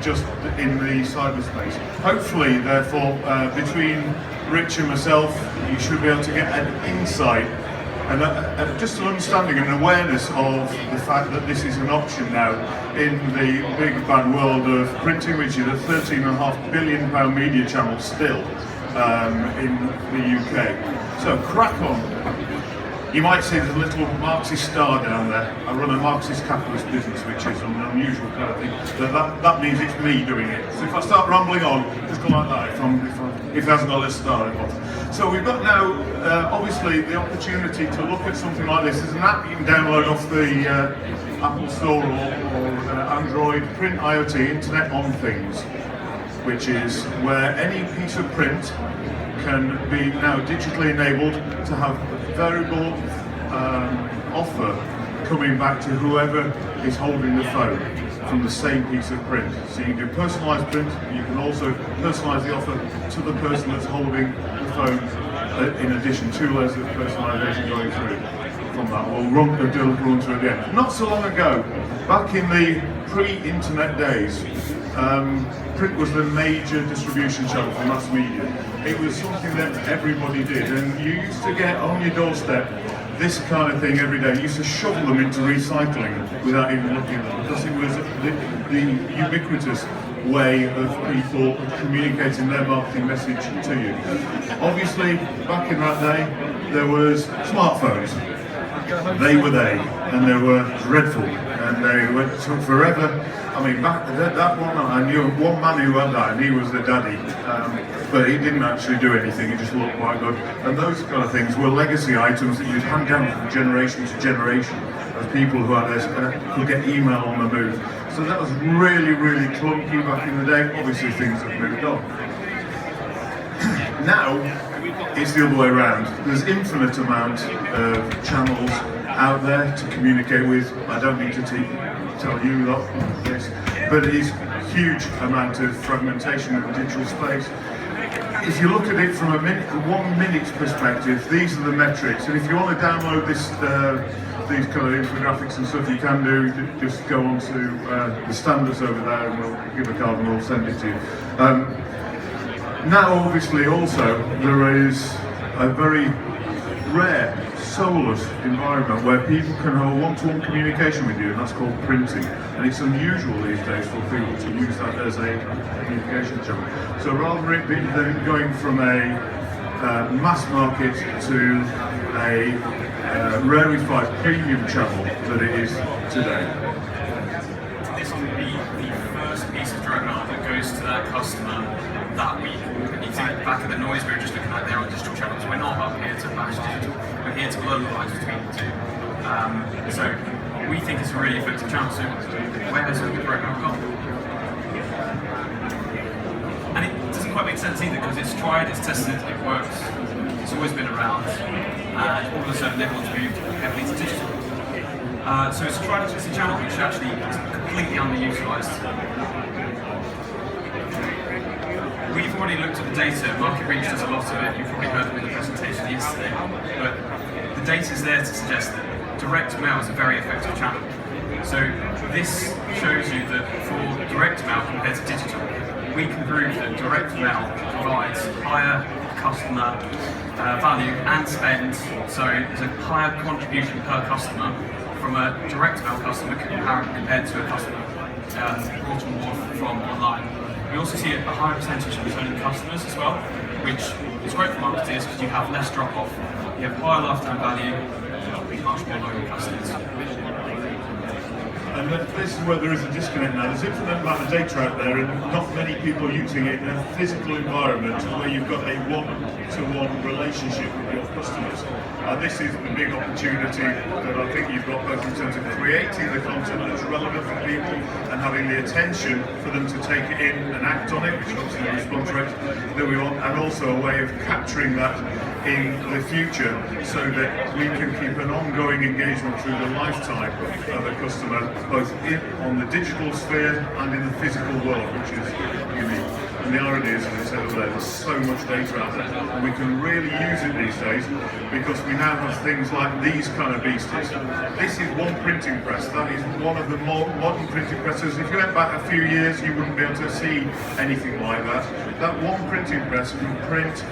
just in the cyberspace. Hopefully, therefore, between Rich and myself, you should be able to get an insight and just an understanding and awareness of the fact that this is an option now in the big bad world of printing, which is a £13.5 billion media channel still in the UK. So crack on. You might see there's a little Marxist star down there. I run a Marxist capitalist business, which is an unusual kind of thing. That means it's me doing it. So if I start rambling on, just go like that if it hasn't got a little star in it. So we've got now, obviously, the opportunity to look at something like this. There's an app you can download off the Apple Store or Android, Print IoT, Internet on Things, which is where any piece of print can be now digitally enabled to have a variable offer coming back to whoever is holding the phone from the same piece of print. So you can do personalised print, you can also personalise the offer to the person that's holding the phone, in addition to layers of personalisation going through from that. We'll do a little run through again. Not so long ago, back in the pre-internet days, print was the major distribution channel for mass media. It was something that everybody did, and you used to get on your doorstep this kind of thing every day. You used to shovel them into recycling without even looking at them, because it was the ubiquitous way of people communicating their marketing message to you. Obviously, back in that day, there was smartphones. They were they, and they were dreadful, and they took forever. I mean, back that one, I knew one man who had that, and he was the daddy, but he didn't actually do anything, he just looked quite good. And those kind of things were legacy items that you'd hand down from generation to generation of people who had this, could get email on the move. So that was really, really clunky back in the day. Obviously things have moved on. Now, it's the other way around. There's infinite amount of channels out there to communicate with. I don't need to tell you that, yes, but it is huge amount of fragmentation of the digital space. If you look at it from a 1 minute perspective, these are the metrics, and if you want to download this, these kind of infographics and stuff, you can do. Just go on to the standards over there, and we'll give a card and we'll send it to you. Now, obviously, also there is a very rare, soulless environment where people can have a one-to-one communication with you, and that's called printing. And it's unusual these days for people to use that as a communication channel. So rather than going from a mass market to a rarefied premium channel that it is today. This will be the first piece of direct mail that goes to that customer that week. You think back at the noise we were just looking at there on digital channels, we're not up here to bash digital, we're here to localise between the two. So we think it's a really effective channel. So where has the program gone? And it doesn't quite make sense either, because it's tried, it's tested, it works, it's always been around, and all of a sudden everyone's moved heavily to digital. So it's a tried and tested channel which actually is completely underutilised. We've already looked at the data. Market Reach does a lot of it. You've probably heard of it in the presentation yesterday. But the data is there to suggest that direct mail is a very effective channel. So this shows you that for direct mail compared to digital, we can prove that direct mail provides higher customer value and spend. So there's a higher contribution per customer from a direct mail customer compared to a customer brought on board from online. We also see a higher percentage of returning customers as well, which is great for marketers because you have less drop-off, you have higher lifetime value, much more loyal customers. And this is where there is a disconnect now. There's infinite amount of data out there, and not many people are using it in a physical environment where you've got a one-to-one relationship with your customers. This is the big opportunity that I think you've got, both in terms of creating the content that's relevant for people and having the attention for them to take it in and act on it, which is obviously the response rate that we want, and also a way of capturing that in the future so that we can keep an ongoing engagement through the lifetime of a customer, both on the digital sphere and in the physical world, which is unique. And the irony is, as I said earlier, there's so much data out there, and we can really use it these days because we now have things like these kind of beasties. This is one printing press. That is one of the modern printing presses. If you went back a few years, you wouldn't be able to see anything like that. That one printing press can print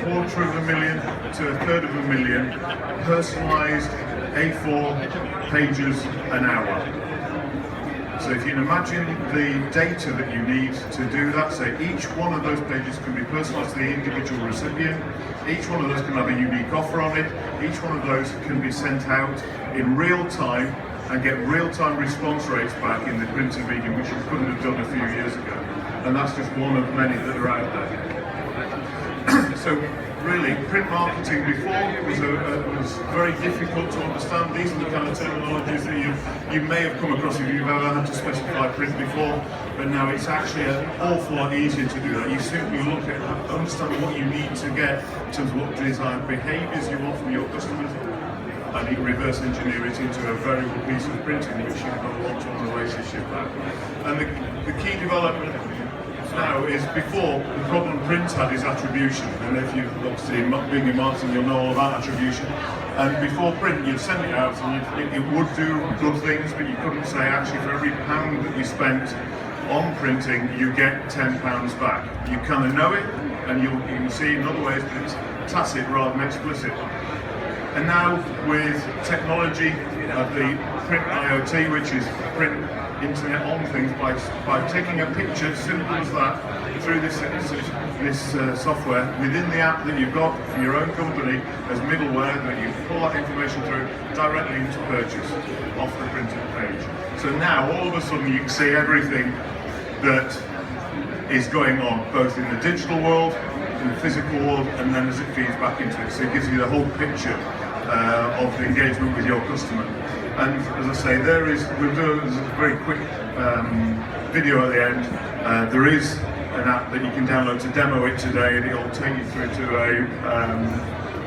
250,000 to 1/3 personalised A4 pages an hour. So if you can imagine the data that you need to do that, so each one of those pages can be personalised to the individual recipient, each one of those can have a unique offer on it, each one of those can be sent out in real time and get real-time response rates back in the printed medium, which you couldn't have done a few years ago. And that's just one of many that are out there. So really, print marketing before was very difficult to understand. These are the kind of terminologies that you may have come across if you've ever had to specify print before, but now it's actually an awful lot easier to do that. You simply look at, understand what you need to get in terms of what design behaviours you want from your customers, and you reverse engineer it into a variable piece of printing which you've got a one-to-one relationship at. And the key development now is, before, the problem print had is attribution, and if you've obviously being in marketing, you'll know all about attribution. And before print, you'd send it out and it would do good things, but you couldn't say actually for every pound that you spent on printing, you get £10 back. You kind of know it, and you can see in other ways, but it's tacit rather than explicit. And now with technology of the print IoT, which is print internet on things, by taking a picture, simple as that, through this software within the app that you've got for your own company as middleware, that you pull that information through directly into purchase off the printed page. So now all of a sudden you can see everything that is going on, both in the digital world, in the physical world, and then as it feeds back into it. So it gives you the whole picture of the engagement with your customer. And as I say, we'll do a very quick video at the end. There is an app that you can download to demo it today, and it'll take you through to a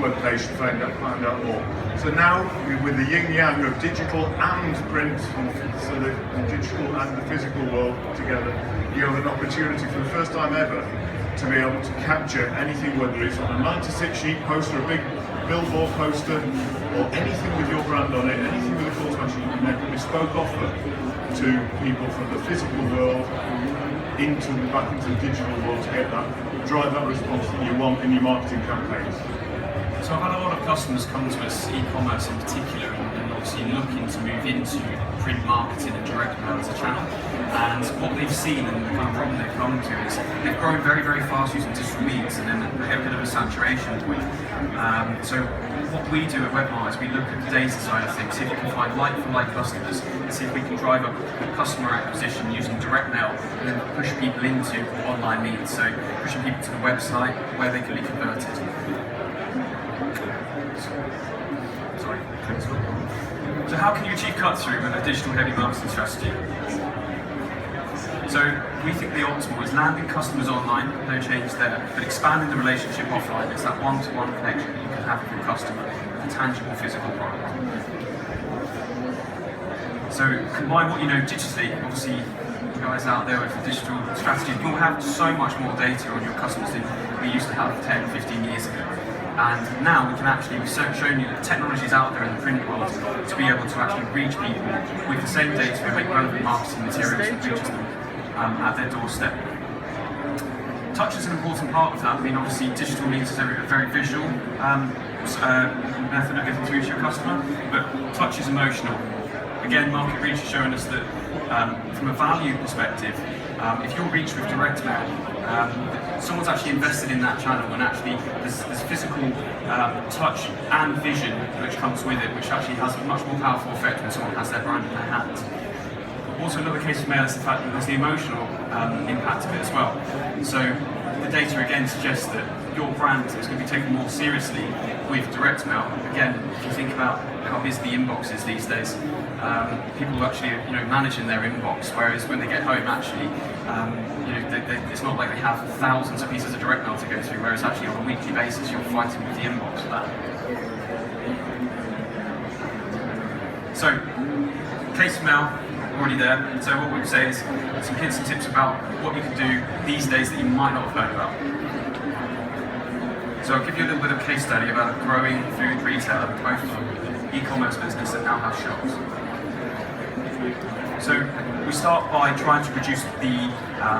web page to find out more. So now, with the yin-yang of digital and print, so the digital and the physical world together, you have an opportunity for the first time ever to be able to capture anything, whether it's on a 96 sheet poster, a big billboard poster, or anything with your brand on it, anything with a call to action, you can make a bespoke offer to people from the physical world back into the digital world to get that, drive that response that you want in your marketing campaigns. So I've had a lot of customers come to us, e-commerce in particular, and obviously looking to move into print marketing and direct mail as a channel. And what they've seen, and the kind of problem they've come to, is they've grown very, very fast using digital means, and then they have a bit of a saturation point. So what we do at Webmart is we look at the data side of things, see if we can find like-for-like customers, and see if we can drive up customer acquisition using direct mail, and then push people into online means. So pushing people to the website where they can be converted. So how can you achieve cut-through with a digital heavy marketing strategy? So we think the optimal is landing customers online, no change there, but expanding the relationship offline. It's that one-to-one connection that you can have with your customer, with a tangible physical product. So combine what you know digitally. Obviously, you guys out there with the digital strategy, you'll have so much more data on your customers than we used to have 10, 15 years ago. And now we can actually, we've shown you that technology is out there in the print world to be able to actually reach people with the same data and make relevant marketing materials that reaches them at their doorstep. Touch is an important part of that. I mean, obviously digital means is a very visual method of getting through to your customer, but touch is emotional. Again, market reach is showing us that from a value perspective, if you're reached with direct mail, someone's actually invested in that channel, and actually there's physical touch and vision which comes with it, which actually has a much more powerful effect when someone has their brand in their hands. Also, another case of mail is the fact that there's the emotional impact of it as well. So the data again suggests that your brand is going to be taken more seriously with direct mail. Again, if you think about how busy the inbox is these days, people are actually managing their inbox, whereas when they get home, actually, it's not like they have thousands of pieces of direct mail to go through, whereas actually on a weekly basis you're fighting with the inbox for that. So, case of mail, already there. So what we would say is some hints and tips about what you can do these days that you might not have heard about. So I'll give you a little bit of a case study about a growing food retailer, both e-commerce business and now have shops. So we start by trying to reduce the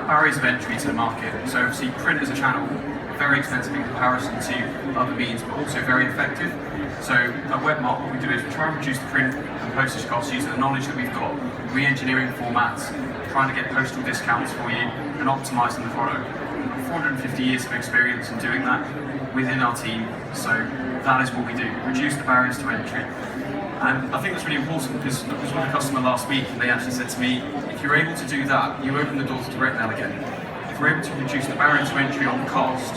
barriers of entry to the market. So obviously print as a channel, very expensive in comparison to other means, but also very effective. So at Webmark, what we do is we try and reduce the print and postage costs using the knowledge that we've got, re-engineering formats, trying to get postal discounts for you, and optimising the product. 450 years of experience in doing that within our team, so that is what we do, reduce the barriers to entry. And I think that's really important because I was with a customer last week and they actually said to me, if you're able to do that, you open the door to direct mail again. If we're able to reduce the barrier to entry on cost,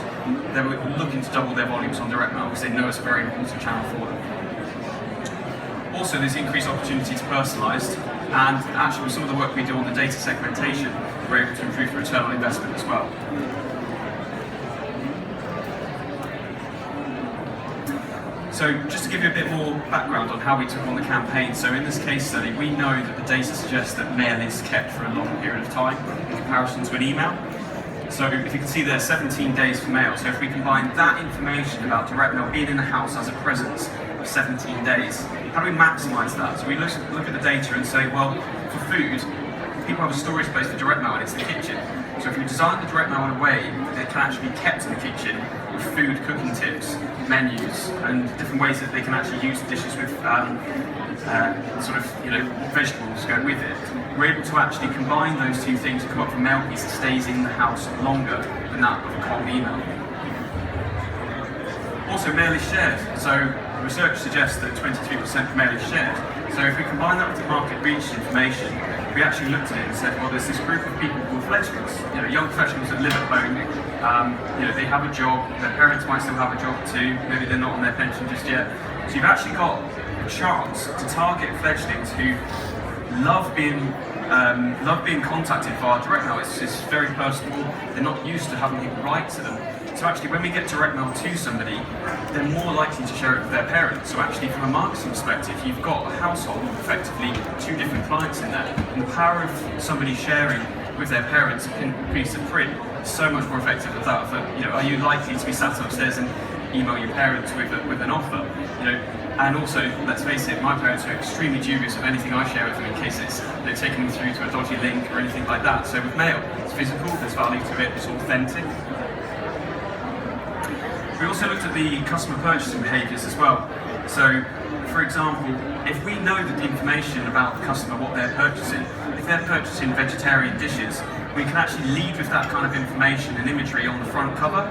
then we're looking to double their volumes on direct mail because they know it's a very important channel for them. Also, there's increased opportunity to personalize, and actually with some of the work we do on the data segmentation, we're able to improve the return on investment as well. So just to give you a bit more background on how we took on the campaign, so in this case study we know that the data suggests that mail is kept for a long period of time in comparison to an email. So if you can see there, 17 days for mail. So if we combine that information about direct mail being in the house as a presence of 17 days, how do we maximise that? So we look at the data and say, well, for food, people have a storage place for direct mail and it's the kitchen. So if we design the direct mail in a way that it can actually be kept in the kitchen with food cooking tips, menus, and different ways that they can actually use the dishes with vegetables go with it, we're able to actually combine those two things and come up with a mail piece that stays in the house longer than that of a cold email. Also, mail is shared. So research suggests that 23% of mail is shared. So if we combine that with the market reach information, we actually looked at it and said, well, there's this group of people called fledglings, young professionals that live at home. They have a job, their parents might still have a job too, maybe they're not on their pension just yet. So you've actually got a chance to target fledglings who love being contacted via direct mail. It's very personal. They're not used to having people write to them. So actually, when we get direct mail to somebody, they're more likely to share it with their parents. So actually, from a marketing perspective, you've got a household with effectively two different clients in there. And the power of somebody sharing with their parents a piece of print is so much more effective than that of are you likely to be sat upstairs and email your parents with an offer? And also, let's face it, my parents are extremely dubious of anything I share with them in case it's taking them through to a dodgy link or anything like that. So with mail, it's physical, there's value to it, it's authentic. We also looked at the customer purchasing behaviours as well. So, for example, if we know that the information about the customer, what they're purchasing, if they're purchasing vegetarian dishes, we can actually lead with that kind of information and imagery on the front cover.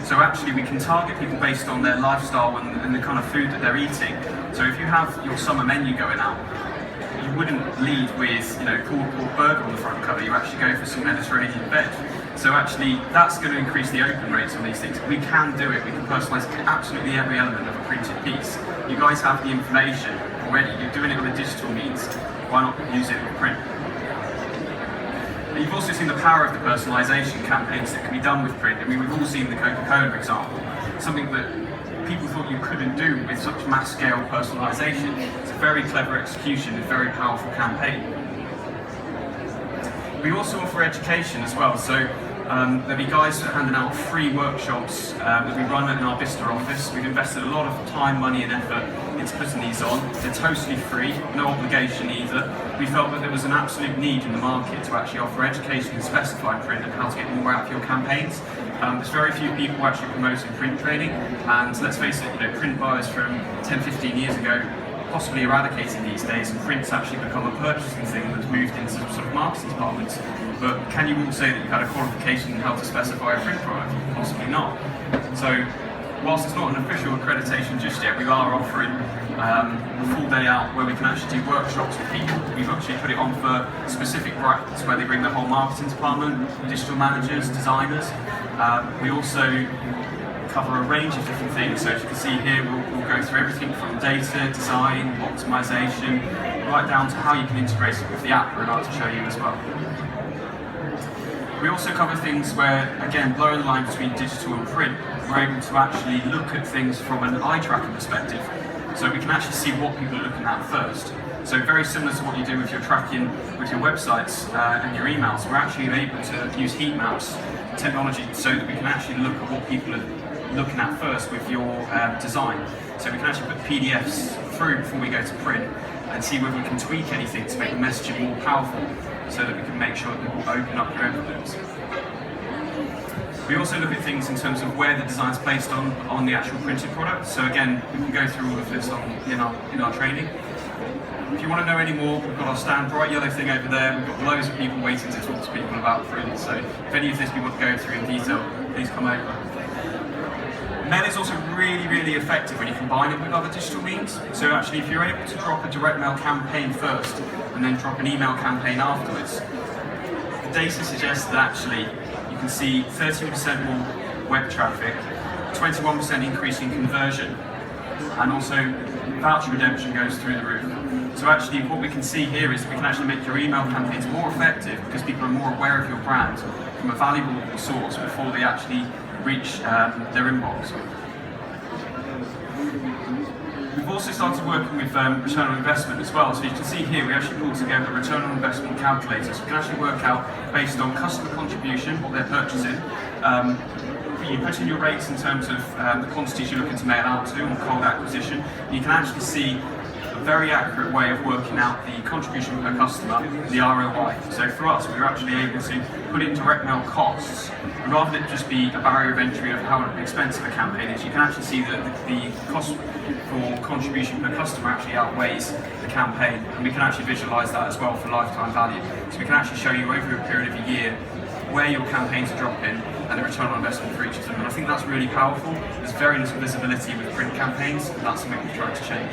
So actually we can target people based on their lifestyle and the kind of food that they're eating. So if you have your summer menu going out, you wouldn't lead with pulled pork burger on the front cover, you actually go for some Mediterranean veg. So actually that's going to increase the open rates on these things. We can do it, we can personalise absolutely every element of a printed piece. You guys have the information already, you're doing it with a digital means, why not use it with print? You've also seen the power of the personalisation campaigns that can be done with print. I mean, we've all seen the Coca-Cola example, something that people thought you couldn't do with such mass-scale personalisation. It's a very clever execution, a very powerful campaign. We also offer education as well, so there'll be guys handing out free workshops that we run in our Bicester office. We've invested a lot of time, money and effort into putting these on. They're totally free, no obligation either. We felt that there was an absolute need in the market to actually offer education in specified print and how to get more out of your campaigns. There's very few people actually promoting print training, and let's face it, print buyers from 10-15 years ago possibly eradicating these days, and print's actually become a purchasing thing that's moved into sort of marketing departments. But can you all say that you've had a qualification in how to specify a print product? Possibly not. So whilst it's not an official accreditation just yet, we are offering a full day out where we can actually do workshops with people. We've actually put it on for specific brands where they bring the whole marketing department, digital managers, designers. We also cover a range of different things. So as you can see here, we'll go through everything from data, design, optimization, right down to how you can integrate it with the app we're about to show you as well. We also cover things where, again, blurring the line between digital and print, we're able to actually look at things from an eye tracking perspective. So we can actually see what people are looking at first. So very similar to what you do with your tracking with your websites and your emails, we're actually able to use heat maps technology so that we can actually look at what people are looking at first with your design. So we can actually put PDFs through before we go to print and see whether we can tweak anything to make the messaging more powerful so that we can make sure that people open up your envelopes. We also look at things in terms of where the design's placed on the actual printed product. So again, we can go through all of this in our training. If you want to know any more, we've got our stand, bright yellow thing over there. We've got loads of people waiting to talk to people about print. So if any of this you want to go through in detail, please come over. Mail is also really, really effective when you combine it with other digital means. So actually, if you're able to drop a direct mail campaign first and then drop an email campaign afterwards, the data suggests that actually you can see 13% more web traffic, 21% increase in conversion, and also voucher redemption goes through the roof. So actually what we can see here is we can actually make your email campaigns more effective because people are more aware of your brand from a valuable source before they actually reach their inbox. We've also started working with return on investment as well. So you can see here we actually pulled together a return on investment calculator. So we can actually work out based on customer contribution, what they're purchasing. You put in your rates in terms of the quantities you're looking to mail out to and cold acquisition. You can actually see a very accurate way of working out the contribution per customer, the ROI. So for us, we were actually able to put in direct mail costs, and rather than just be a barrier of entry of how expensive a campaign is, you can actually see that the cost for contribution per customer actually outweighs the campaign, and we can actually visualize that as well for lifetime value. So we can actually show you over a period of a year where your campaigns are dropping and the return on investment for each of them. And I think that's really powerful. There's very little visibility with print campaigns, and that's something we've tried to change.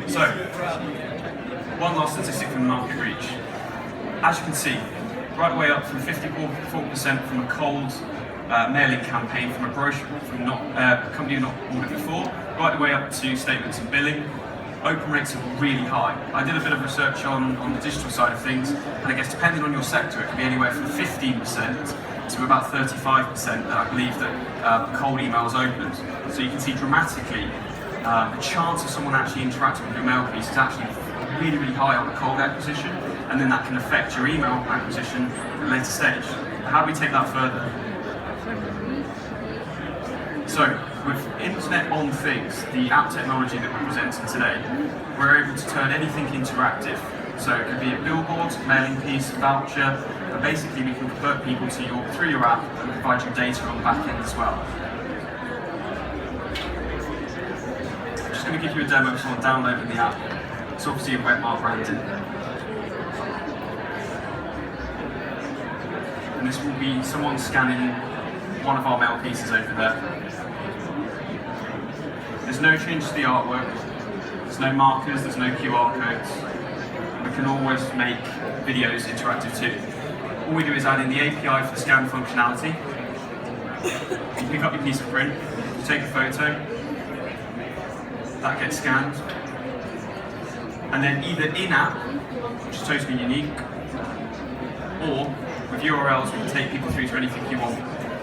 So, one last statistic from market reach. As you can see, right away up from 54% from a cold mailing campaign from a brochure from a company you've not ordered before, right the way up to statements of billing. Open rates are really high. I did a bit of research on the digital side of things, and I guess depending on your sector, it can be anywhere from 15% to about 35% that I believe that cold emails opened. So you can see dramatically the chance of someone actually interacting with your mail piece is actually really, really high on the cold acquisition, and then that can affect your email acquisition at a later stage. How do we take that further? So, with Internet on Things, the app technology that we're presenting today, we're able to turn anything interactive. So it could be a billboard, mailing piece, voucher, but basically we can convert people to through your app and provide you data on the back end as well. I'm just going to give you a demo of someone downloading the app. It's obviously a webmark branding. And this will be someone scanning one of our mail pieces over there. There's no change to the artwork, there's no markers, there's no QR codes. We can always make videos interactive too. All we do is add in the API for the scan functionality. You pick up your piece of print, you take a photo, that gets scanned, and then either in-app, which is totally unique, or with URLs we can take people through to anything you want.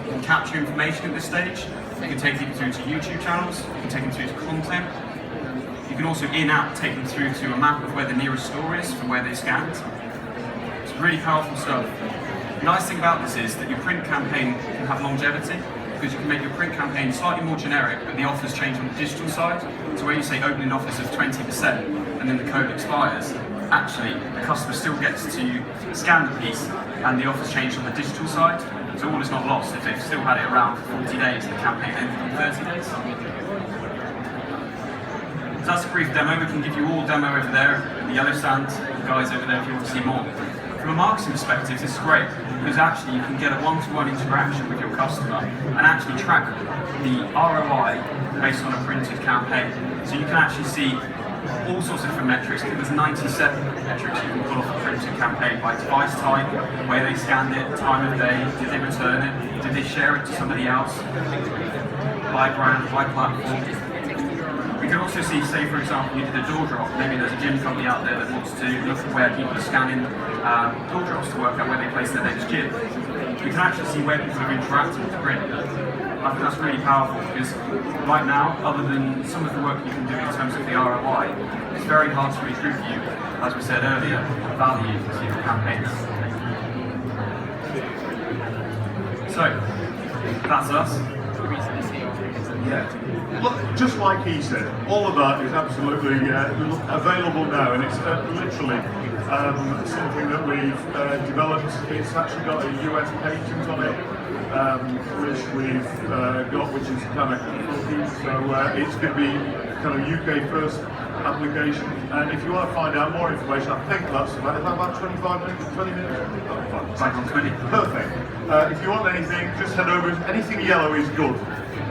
You can capture information at this stage. You can take people through to YouTube channels. You can take them through to content. You can also in-app take them through to a map of where the nearest store is from where they scanned. It's really powerful stuff. The nice thing about this is that your print campaign can have longevity because you can make your print campaign slightly more generic, but the offers change on the digital side. So where you say opening offers of 20% and then the code expires, actually the customer still gets to scan the piece and the offers change on the digital side. So all is not lost if they've still had it around for 40 days and the campaign ended in 30 days. So that's a brief demo. We can give you all demo over there, the yellow stand, the guys over there if you want to see more. From a marketing perspective, this is great because actually you can get a one-to-one interaction with your customer and actually track the ROI based on a printed campaign. So you can actually see all sorts of different metrics. I think there's 97 metrics you can pull off a printed campaign by device type, where they scanned it, time of day, did they return it, did they share it to somebody else, by brand, by platform. We can also see, say for example, you did a door drop, maybe there's a gym company out there that wants to look at where people are scanning door drops to work out where they place their next gym. We can actually see where people are interacting with the print. I think that's really powerful because right now, other than some of the work you can do in terms of the ROI, it's very hard to really prove you, as we said earlier, value to your campaigns. So, that's us. Yeah. Look, just like he said, all of that is absolutely available now, and it's literally something that we've developed. It's actually got a US patent on it, which we've got, which is kind of funky. So it's going to be kind of UK first application. And if you want to find out more information, I think that's about 25 minutes, 20 minutes. Back on 20. Perfect. If you want anything, just head over. Anything yellow is good.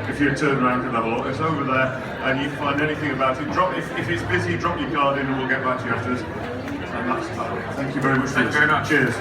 If you turn around and have a look, it's over there, and you can find anything about it. If it's busy, drop your card in, and we'll get back to you after this. And that's that. Thank you very much. Thank you very much. Cheers.